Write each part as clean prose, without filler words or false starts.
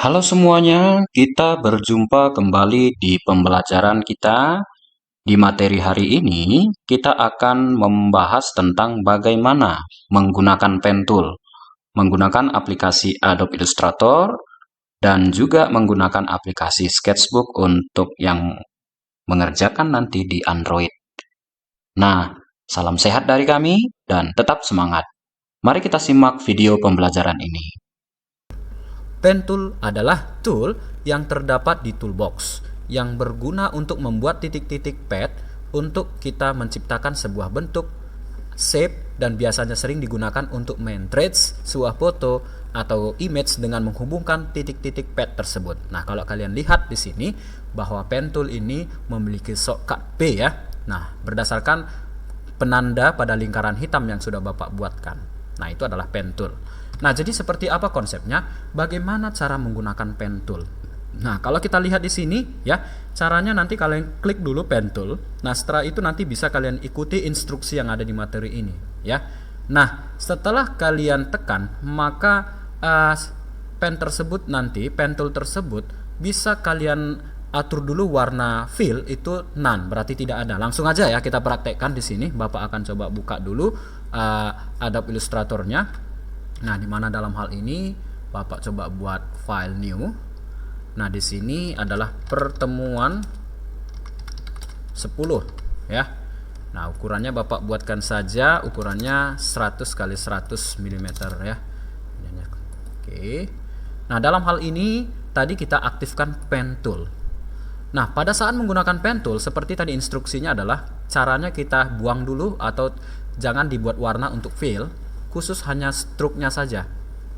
Halo semuanya, kita berjumpa kembali di pembelajaran kita. Di materi hari ini, kita akan membahas tentang bagaimana menggunakan pen tool, menggunakan aplikasi Adobe Illustrator, dan juga menggunakan aplikasi Sketchbook untuk yang mengerjakan nanti di Android. Nah, salam sehat dari kami dan tetap semangat. Mari kita simak video pembelajaran ini. Pen tool adalah tool yang terdapat di toolbox yang berguna untuk membuat titik-titik pad untuk kita menciptakan sebuah bentuk, shape, dan biasanya sering digunakan untuk men-trace sebuah foto atau image dengan menghubungkan titik-titik pad tersebut. Nah, kalau kalian lihat di sini bahwa pen tool ini memiliki shortcut P ya. Nah, berdasarkan penanda pada lingkaran hitam yang sudah Bapak buatkan. Nah, itu adalah pen tool. Nah, jadi seperti apa konsepnya? Bagaimana cara menggunakan pen tool? Nah, kalau kita lihat di sini ya, caranya nanti kalian klik dulu pen tool. Nah, setelah itu nanti bisa kalian ikuti instruksi yang ada di materi ini ya. Nah, setelah kalian tekan, maka pen tool tersebut bisa kalian atur dulu warna fill itu none, berarti tidak ada. Langsung aja ya kita praktekkan di sini. Bapak akan coba buka dulu Adobe Illustratornya. Nah, di mana dalam hal ini Bapak coba buat file new. Nah, di sini adalah pertemuan 10 ya. Nah, ukurannya Bapak buatkan saja ukurannya 100 kali 100 mm ya. Oke. Nah, dalam hal ini tadi kita aktifkan pen tool. Nah, pada saat menggunakan pen tool seperti tadi instruksinya adalah caranya kita buang dulu atau jangan dibuat warna untuk fill, khusus hanya struknya saja.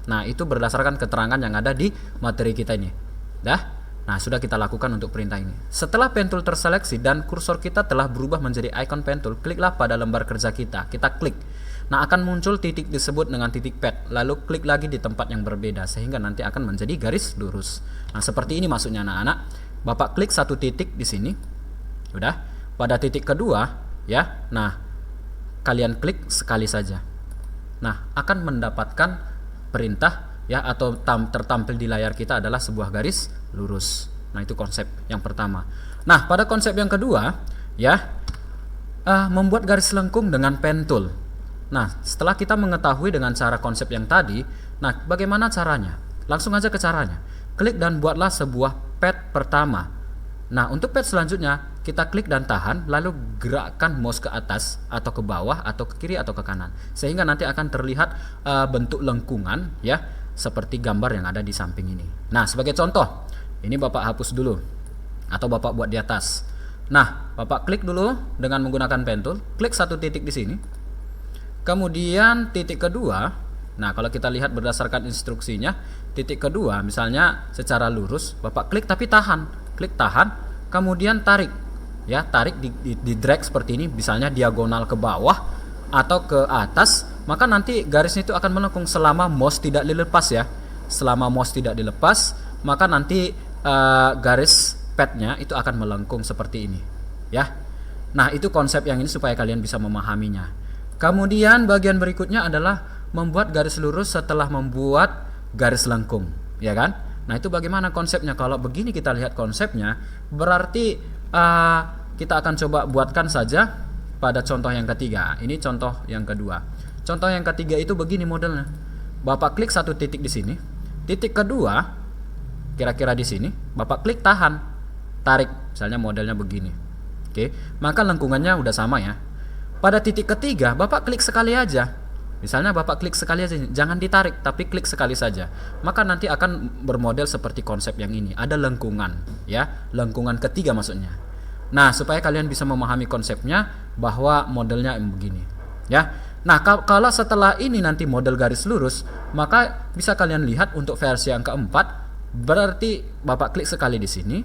Nah, itu berdasarkan keterangan yang ada di materi kita ini. Nah, sudah kita lakukan untuk perintah ini. Setelah pen tool terseleksi dan kursor kita telah berubah menjadi icon pen tool, kliklah pada lembar kerja kita. Kita klik. Nah, akan muncul titik disebut dengan titik pad. Lalu klik lagi di tempat yang berbeda sehingga nanti akan menjadi garis lurus. Nah, seperti ini maksudnya anak-anak. Bapak klik satu titik di sini. Udah. Pada titik kedua, ya. Nah, kalian klik sekali saja. Nah, akan mendapatkan perintah ya atau tertampil di layar kita adalah sebuah garis lurus. Nah, itu konsep yang pertama. Nah, pada konsep yang kedua, ya, membuat garis lengkung dengan pen tool. Nah, setelah kita mengetahui dengan cara konsep yang tadi, nah, bagaimana caranya? Langsung aja ke caranya. Klik dan buatlah sebuah pad pertama. Nah, untuk pad selanjutnya kita klik dan tahan, lalu gerakkan mouse ke atas atau ke bawah atau ke kiri atau ke kanan, sehingga nanti akan terlihat bentuk lengkungan ya, seperti gambar yang ada di samping ini. Nah, sebagai contoh, ini Bapak hapus dulu atau Bapak buat di atas. Nah, Bapak klik dulu dengan menggunakan pen tool, klik satu titik di sini. Kemudian titik kedua. Nah, kalau kita lihat berdasarkan instruksinya, titik kedua misalnya secara lurus, Bapak klik tapi tahan. Klik tahan, kemudian tarik. Ya, tarik di drag seperti ini, misalnya diagonal ke bawah atau ke atas, maka nanti garisnya itu akan melengkung selama mouse tidak dilepas ya. Selama mouse tidak dilepas, maka nanti garis padnya itu akan melengkung seperti ini, ya. Nah, itu konsep yang ini supaya kalian bisa memahaminya. Kemudian bagian berikutnya adalah membuat garis lurus setelah membuat garis lengkung, ya kan? Nah, itu bagaimana konsepnya? Kalau begini kita lihat konsepnya, berarti kita akan coba buatkan saja pada contoh yang ketiga. Ini contoh yang kedua. Contoh yang ketiga itu begini modelnya. Bapak klik satu titik di sini. Titik kedua, kira-kira di sini, Bapak klik tahan, tarik. Misalnya modelnya begini. Oke, maka lengkungannya udah sama ya. Pada titik ketiga, Bapak klik sekali aja. Misalnya Bapak klik sekali aja, jangan ditarik, tapi klik sekali saja. Maka nanti akan bermodel seperti konsep yang ini. Ada lengkungan, ya, lengkungan ketiga maksudnya. Nah, supaya kalian bisa memahami konsepnya bahwa modelnya begini, ya. Nah, kalau setelah ini nanti model garis lurus, maka bisa kalian lihat untuk versi yang keempat, berarti Bapak klik sekali di sini.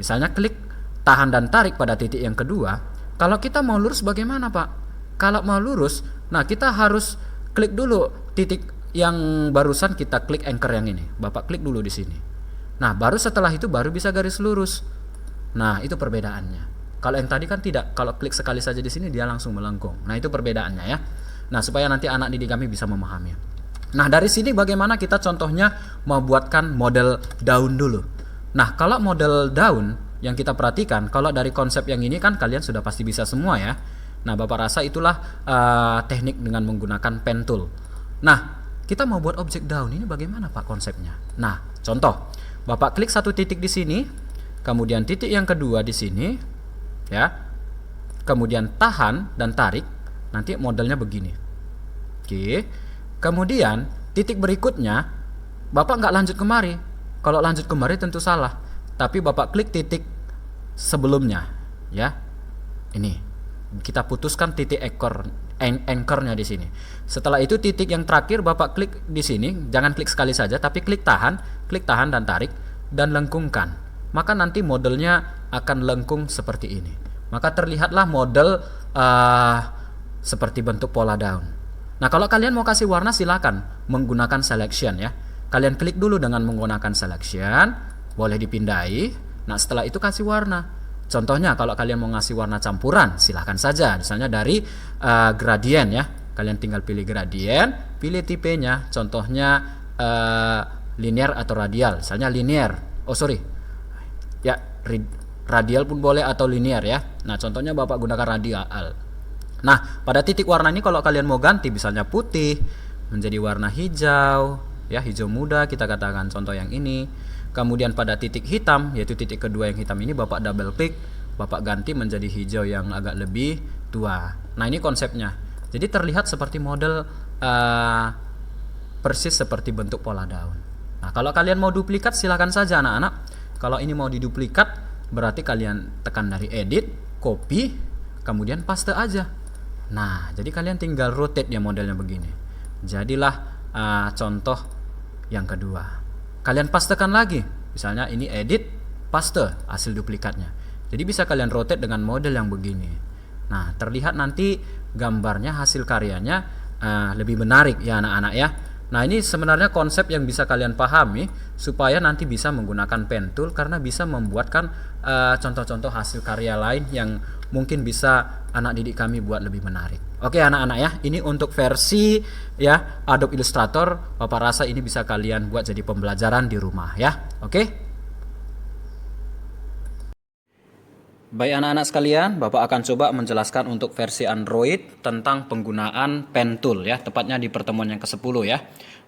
Misalnya klik tahan dan tarik pada titik yang kedua. Kalau kita mau lurus bagaimana, Pak? Kalau mau lurus, nah kita harus klik dulu titik yang barusan kita klik anchor yang ini. Bapak klik dulu di sini. Nah, baru setelah itu baru bisa garis lurus. Nah, itu perbedaannya. Kalau yang tadi kan tidak. Kalau klik sekali saja di sini dia langsung melengkung. Nah, itu perbedaannya ya. Nah, supaya nanti anak didik kami bisa memahami. Nah, dari sini bagaimana kita contohnya membuatkan model daun dulu. Nah, kalau model daun yang kita perhatikan, kalau dari konsep yang ini kan kalian sudah pasti bisa semua ya. Nah, Bapak rasa itulah teknik dengan menggunakan pen tool. Nah, kita mau buat objek daun ini bagaimana Pak konsepnya? Nah, contoh, Bapak klik satu titik di sini, kemudian titik yang kedua di sini, ya, kemudian tahan dan tarik, nanti modelnya begini. Oke, kemudian titik berikutnya Bapak nggak lanjut kemari. Kalau lanjut kemari tentu salah, tapi Bapak klik titik sebelumnya, ya. Ini kita putuskan titik anchornya di sini. Setelah itu titik yang terakhir Bapak klik di sini, jangan klik sekali saja, tapi klik tahan dan tarik dan lengkungkan. Maka nanti modelnya akan lengkung seperti ini. Maka terlihatlah model seperti bentuk pola daun. Nah, kalau kalian mau kasih warna silakan menggunakan selection ya. Kalian klik dulu dengan menggunakan selection, boleh dipindai. Nah, setelah itu kasih warna. Contohnya kalau kalian mau ngasih warna campuran, silahkan saja. Misalnya dari gradient ya. Kalian tinggal pilih gradient, pilih tipenya. Contohnya linear atau radial. Misalnya linear. Oh, sorry. Ya, radial pun boleh atau linear ya. Nah, contohnya Bapak gunakan radial. Nah, pada titik warna ini kalau kalian mau ganti misalnya putih menjadi warna hijau, ya hijau muda kita katakan contoh yang ini. Kemudian pada titik hitam, yaitu titik kedua yang hitam ini Bapak double klik, Bapak ganti menjadi hijau yang agak lebih tua. Nah, ini konsepnya. Jadi terlihat seperti model persis seperti bentuk pola daun. Nah, kalau kalian mau duplikat silakan saja anak-anak. Kalau ini mau diduplikat berarti kalian tekan dari edit, copy, kemudian paste aja. Nah, jadi kalian tinggal rotate ya modelnya begini. Jadilah contoh yang kedua. Kalian pastekan lagi. Misalnya ini edit, paste hasil duplikatnya. Jadi bisa kalian rotate dengan model yang begini. Nah, terlihat nanti gambarnya, hasil karyanya lebih menarik ya anak-anak ya. Nah, ini sebenarnya konsep yang bisa kalian pahami supaya nanti bisa menggunakan pen tool karena bisa membuatkan contoh-contoh hasil karya lain yang mungkin bisa anak didik kami buat lebih menarik. Oke anak-anak ya, ini untuk versi ya Adobe Illustrator. Bapak rasa ini bisa kalian buat jadi pembelajaran di rumah ya. Oke. Baik anak-anak sekalian, Bapak akan coba menjelaskan untuk versi Android tentang penggunaan pen tool ya, tepatnya di pertemuan yang ke-10 ya.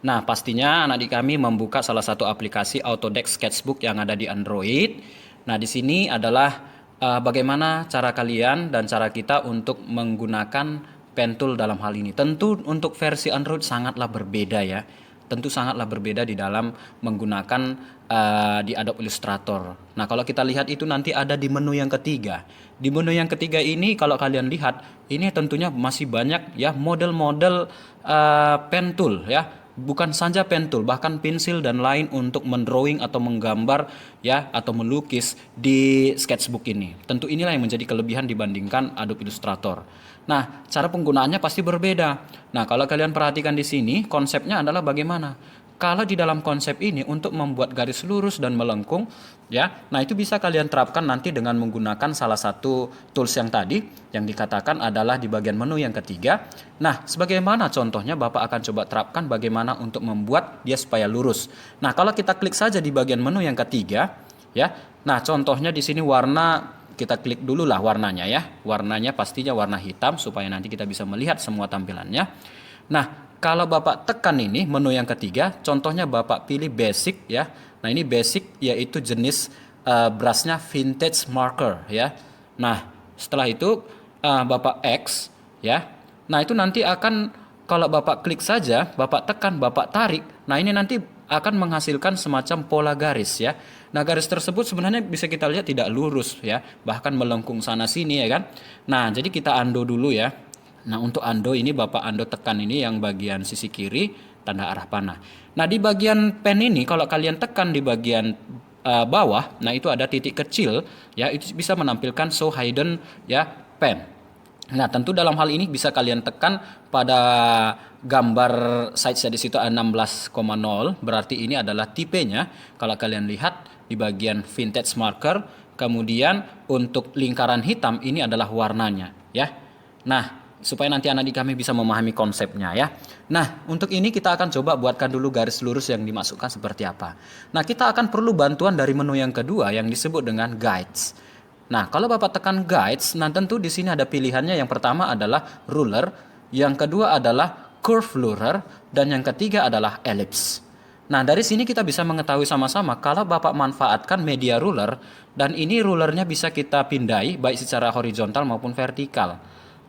Nah, pastinya anak didik kami membuka salah satu aplikasi Autodesk Sketchbook yang ada di Android. Nah, di sini adalah bagaimana cara kalian dan cara kita untuk menggunakan pen tool dalam hal ini. Tentu untuk versi Android sangatlah berbeda ya. Tentu sangatlah berbeda di dalam menggunakan di Adobe Illustrator. Nah, kalau kita lihat itu nanti ada di menu yang ketiga. Di menu yang ketiga ini kalau kalian lihat, ini tentunya masih banyak ya model-model pen tool ya. Bukan saja pen tool, bahkan pensil dan lain untuk mendrawing atau menggambar ya atau melukis di sketchbook ini. Tentu inilah yang menjadi kelebihan dibandingkan Adobe Illustrator. Nah, cara penggunaannya pasti berbeda. Nah, kalau kalian perhatikan di sini, konsepnya adalah bagaimana? Kalau di dalam konsep ini untuk membuat garis lurus dan melengkung ya, nah itu bisa kalian terapkan nanti dengan menggunakan salah satu tools yang tadi yang dikatakan adalah di bagian menu yang ketiga. Nah, sebagaimana contohnya Bapak akan coba terapkan bagaimana untuk membuat dia supaya lurus. Nah, kalau kita klik saja di bagian menu yang ketiga ya. Nah, contohnya di sini warna, kita klik dulu lah warnanya ya. Warnanya pastinya warna hitam supaya nanti kita bisa melihat semua tampilannya. Nah, kalau Bapak tekan ini menu yang ketiga, contohnya Bapak pilih basic ya. Nah, ini basic yaitu jenis brushnya vintage marker ya. Nah, setelah itu Bapak X ya. Nah, itu nanti akan kalau Bapak klik saja, Bapak tekan, Bapak tarik. Nah, ini nanti akan menghasilkan semacam pola garis ya. Nah, garis tersebut sebenarnya bisa kita lihat tidak lurus ya, bahkan melengkung sana sini ya kan. Nah, jadi kita undo dulu ya. Nah, untuk undo ini Bapak undo tekan ini yang bagian sisi kiri tanda arah panah. Nah, di bagian pen ini kalau kalian tekan di bagian bawah, nah itu ada titik kecil ya, itu bisa menampilkan show hidden ya pen. Nah, tentu dalam hal ini bisa kalian tekan pada gambar size di situ 16,0, berarti ini adalah tipenya. Kalau kalian lihat di bagian vintage marker, kemudian untuk lingkaran hitam ini adalah warnanya ya. Nah, supaya nanti anak didik kami bisa memahami konsepnya ya. Nah, untuk ini kita akan coba buatkan dulu garis lurus yang dimasukkan seperti apa. Nah, kita akan perlu bantuan dari menu yang kedua yang disebut dengan guides. Nah, kalau Bapak tekan guides, nah tentu di sini ada pilihannya. Yang pertama adalah ruler, yang kedua adalah curve ruler, dan yang ketiga adalah ellipse. Nah, dari sini kita bisa mengetahui sama-sama kalau Bapak manfaatkan media ruler, dan ini rulernya bisa kita pindai baik secara horizontal maupun vertikal.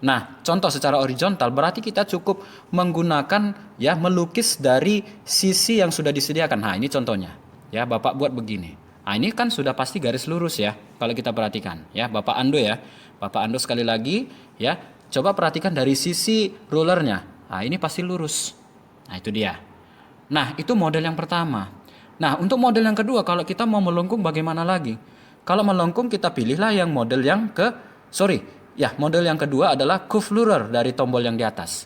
Nah, contoh secara horizontal berarti kita cukup menggunakan ya melukis dari sisi yang sudah disediakan. Nah, ini contohnya. Ya, Bapak buat begini. Nah, ini kan sudah pasti garis lurus ya kalau kita perhatikan. Ya, Bapak Ando ya. Bapak Ando sekali lagi ya. Coba perhatikan dari sisi rulernya. Nah, ini pasti lurus. Nah, itu dia. Nah, itu model yang pertama. Nah, untuk model yang kedua kalau kita mau melengkung bagaimana lagi? Kalau melengkung kita pilihlah yang model yang model yang kedua adalah curve ruler dari tombol yang di atas.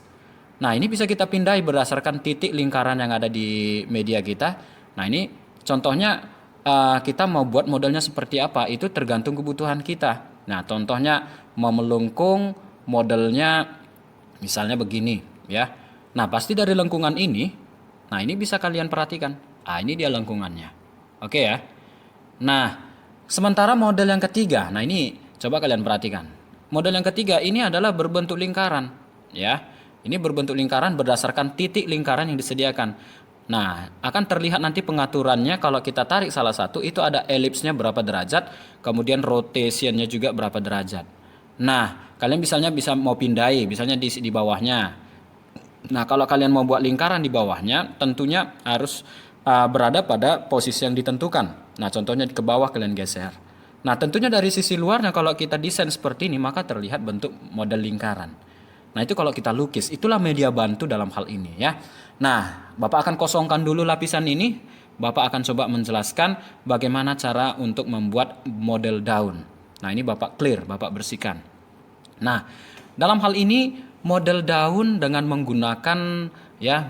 Nah, ini bisa kita pindai berdasarkan titik lingkaran yang ada di media kita. Nah, ini contohnya kita mau buat modelnya seperti apa, itu tergantung kebutuhan kita. Nah, contohnya mau melengkung modelnya misalnya begini ya. Nah, pasti dari lengkungan ini, nah ini bisa kalian perhatikan. Ah, ini dia lengkungannya. Oke ya. Nah, sementara model yang ketiga, nah ini coba kalian perhatikan. Model yang ketiga ini adalah berbentuk lingkaran, ya. Ini berbentuk lingkaran berdasarkan titik lingkaran yang disediakan. Nah, akan terlihat nanti pengaturannya kalau kita tarik salah satu itu ada elipsnya berapa derajat, kemudian rotationnya juga berapa derajat. Nah, kalian misalnya bisa mau pindai, misalnya di bawahnya. Nah, kalau kalian mau buat lingkaran di bawahnya, tentunya harus berada pada posisi yang ditentukan. Nah, contohnya ke bawah kalian geser. Nah, tentunya dari sisi luarnya kalau kita desain seperti ini, maka terlihat bentuk model lingkaran. Nah, itu kalau kita lukis, itulah media bantu dalam hal ini ya. Nah, Bapak akan kosongkan dulu lapisan ini. Bapak akan coba menjelaskan bagaimana cara untuk membuat model daun. Nah, ini Bapak clear, Bapak bersihkan. Nah, dalam hal ini model daun dengan menggunakan ya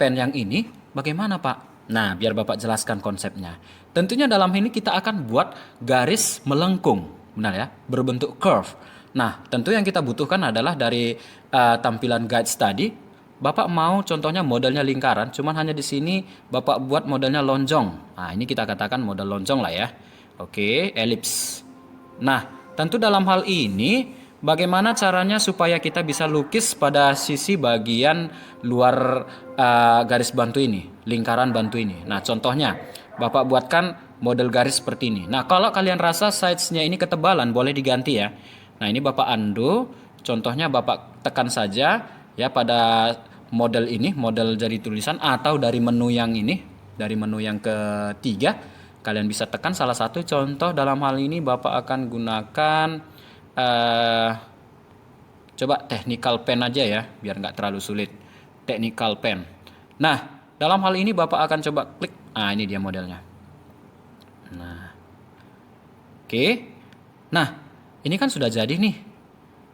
pen yang ini bagaimana Pak? Nah, biar Bapak jelaskan konsepnya. Tentunya dalam ini kita akan buat garis melengkung, benar ya, berbentuk curve. Nah, tentu yang kita butuhkan adalah dari tampilan guides tadi. Bapak mau contohnya modelnya lingkaran, cuman hanya di sini Bapak buat modelnya lonjong. Nah, ini kita katakan model lonjong lah ya. Oke, ellipse. Nah, tentu dalam hal ini bagaimana caranya supaya kita bisa lukis pada sisi bagian luar garis bantu ini, lingkaran bantu ini. Nah, contohnya Bapak buatkan model garis seperti ini. Nah, kalau kalian rasa size-nya ini ketebalan, boleh diganti ya. Nah, ini Bapak undo. Contohnya Bapak tekan saja ya pada model ini, model jari tulisan atau dari menu yang ini, dari menu yang ketiga. Kalian bisa tekan salah satu. Contoh dalam hal ini Bapak akan gunakan coba technical pen aja ya, biar nggak terlalu sulit. Technical pen. Nah, dalam hal ini Bapak akan coba klik. Nah, ini dia modelnya. Nah, oke. Nah, ini kan sudah jadi nih.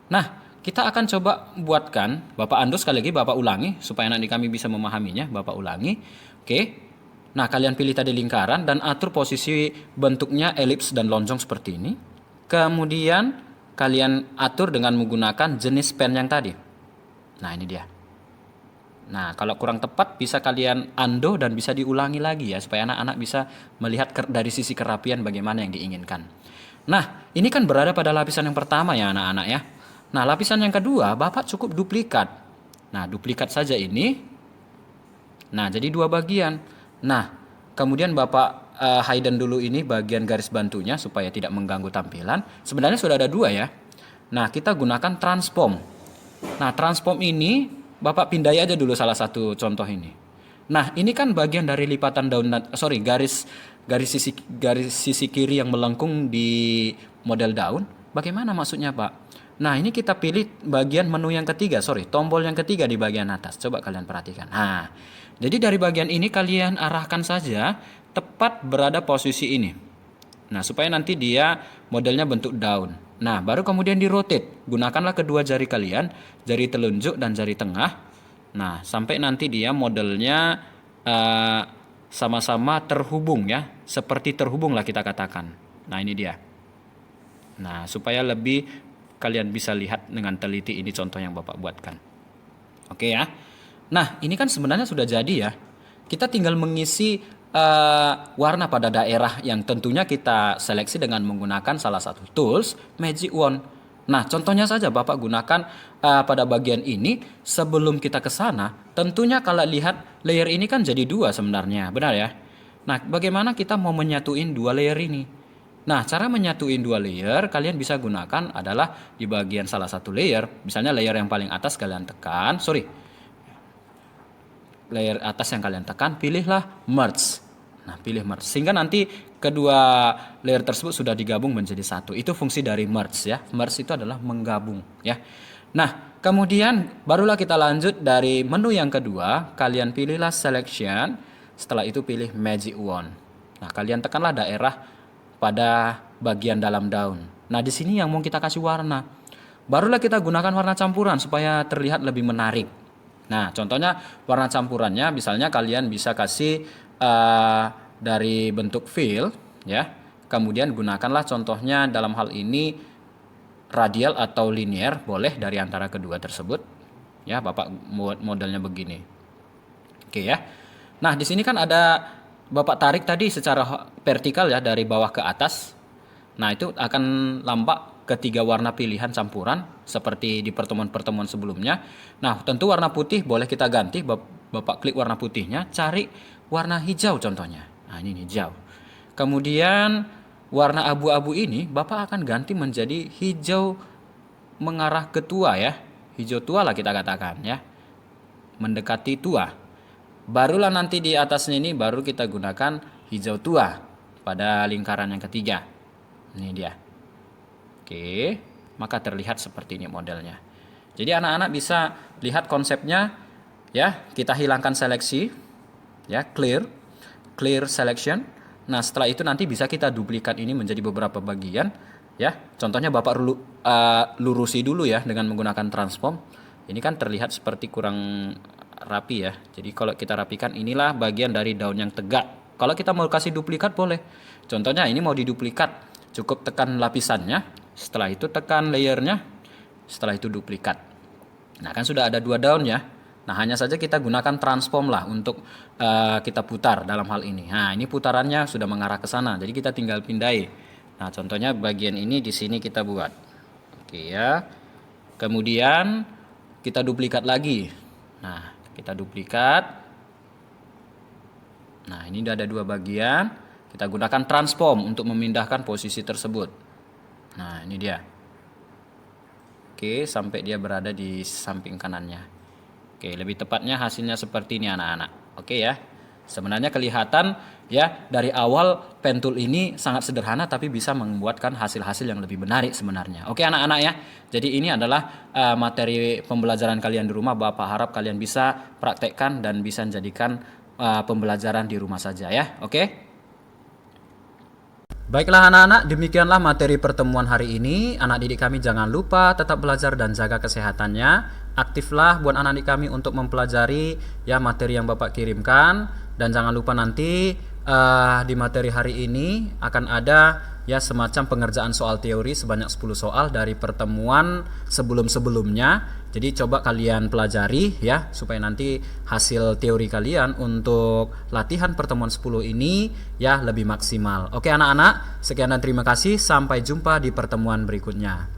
Nah, kita akan coba buatkan. Bapak ando sekali lagi, Bapak ulangi supaya nanti kami bisa memahaminya. Bapak ulangi. Oke. Nah, kalian pilih tadi lingkaran dan atur posisi bentuknya elips dan lonjong seperti ini. Kemudian kalian atur dengan menggunakan jenis pen yang tadi. Nah, ini dia. Nah, kalau kurang tepat bisa kalian undo dan bisa diulangi lagi ya supaya anak-anak bisa melihat dari sisi kerapian bagaimana yang diinginkan. Nah, ini kan berada pada lapisan yang pertama ya anak-anak ya. Nah, lapisan yang kedua Bapak cukup duplikat. Nah, duplikat saja ini. Nah, jadi dua bagian. Nah, kemudian Bapak hidden dulu ini bagian garis bantunya supaya tidak mengganggu tampilan. Sebenarnya sudah ada dua ya. Nah, kita gunakan transform. Nah, transform ini Bapak pindai aja dulu salah satu contoh ini. Nah, ini kan bagian dari lipatan daun, garis sisi kiri yang melengkung di model daun. Bagaimana maksudnya, Pak? Nah, ini kita pilih bagian menu yang ketiga, tombol yang ketiga di bagian atas. Coba kalian perhatikan. Nah, jadi dari bagian ini kalian arahkan saja tepat berada posisi ini. Nah, supaya nanti dia modelnya bentuk daun. Nah, baru kemudian di rotate. Gunakanlah kedua jari kalian, jari telunjuk dan jari tengah. Nah, sampai nanti dia modelnya sama-sama terhubung ya. Seperti terhubung lah kita katakan. Nah, ini dia. Nah, supaya lebih kalian bisa lihat dengan teliti ini contoh yang Bapak buatkan. Oke ya. Nah, ini kan sebenarnya sudah jadi ya. Kita tinggal mengisi warna pada daerah yang tentunya kita seleksi dengan menggunakan salah satu tools Magic Wand. Nah, contohnya saja Bapak gunakan pada bagian ini. Sebelum kita ke sana, tentunya kalau lihat layer ini kan jadi dua sebenarnya, benar ya? Nah, bagaimana kita mau menyatuin dua layer ini? Nah, cara menyatuin dua layer kalian bisa gunakan adalah di bagian salah satu layer, misalnya layer yang paling atas kalian tekan, layer atas yang kalian tekan, pilihlah merge. Nah, pilih merge sehingga nanti kedua layer tersebut sudah digabung menjadi satu. Itu fungsi dari merge ya. Merge itu adalah menggabung ya. Nah, kemudian barulah kita lanjut dari menu yang kedua, kalian pilihlah selection, setelah itu pilih Magic Wand. Nah, kalian tekanlah daerah pada bagian dalam daun. Nah, di sini yang mau kita kasih warna. Barulah kita gunakan warna campuran supaya terlihat lebih menarik. Nah, contohnya warna campurannya misalnya kalian bisa kasih dari bentuk fill ya. Kemudian gunakanlah contohnya dalam hal ini radial atau linear, boleh dari antara kedua tersebut. Ya, Bapak buat modelnya begini. Oke ya. Nah, di sini kan ada Bapak tarik tadi secara vertikal ya dari bawah ke atas. Nah, itu akan nampak ketiga warna pilihan campuran seperti di pertemuan-pertemuan sebelumnya. Nah, tentu warna putih boleh kita ganti. Bapak klik warna putihnya, cari warna hijau contohnya. Nah, ini hijau. Kemudian warna abu-abu ini Bapak akan ganti menjadi hijau mengarah ke tua ya. Hijau tua lah kita katakan ya. Mendekati tua. Barulah nanti di atasnya ini baru kita gunakan hijau tua pada lingkaran yang ketiga. Ini dia. Oke, maka terlihat seperti ini modelnya. Jadi anak-anak bisa lihat konsepnya ya. Kita hilangkan seleksi ya, clear selection. Nah, setelah itu nanti bisa kita duplikat ini menjadi beberapa bagian ya. Contohnya Bapak lurusi dulu ya dengan menggunakan transform. Ini kan terlihat seperti kurang rapi ya. Jadi kalau kita rapikan, inilah bagian dari daun yang tegak. Kalau kita mau kasih duplikat boleh. Contohnya ini mau diduplikat, cukup tekan lapisannya, setelah itu tekan layernya, setelah itu duplikat. Nah, kan sudah ada dua daun ya. Nah, hanya saja kita gunakan transform lah untuk kita putar dalam hal ini. Nah, ini putarannya sudah mengarah ke sana. Jadi kita tinggal pindai. Nah, contohnya bagian ini di sini kita buat. Oke ya. Kemudian kita duplikat lagi. Nah, kita duplikat. Nah, ini sudah ada dua bagian. Kita gunakan transform untuk memindahkan posisi tersebut. Nah, ini dia. Oke, sampai dia berada di samping kanannya. Oke, lebih tepatnya hasilnya seperti ini anak-anak. Oke ya. Sebenarnya kelihatan ya dari awal pen tool ini sangat sederhana tapi bisa membuatkan hasil-hasil yang lebih menarik sebenarnya. Oke anak-anak ya. Jadi ini adalah materi pembelajaran kalian di rumah. Bapak harap kalian bisa praktekkan dan bisa jadikan pembelajaran di rumah saja ya. Oke. Baiklah anak-anak, demikianlah materi pertemuan hari ini. Anak didik kami jangan lupa tetap belajar dan jaga kesehatannya. Aktiflah buat anak didik kami untuk mempelajari ya materi yang Bapak kirimkan. Dan jangan lupa nanti di materi hari ini akan ada ya semacam pengerjaan soal teori sebanyak 10 soal dari pertemuan sebelum-sebelumnya. Jadi coba kalian pelajari ya supaya nanti hasil teori kalian untuk latihan pertemuan 10 ini ya lebih maksimal. Oke anak-anak, sekian dan terima kasih. Sampai jumpa di pertemuan berikutnya.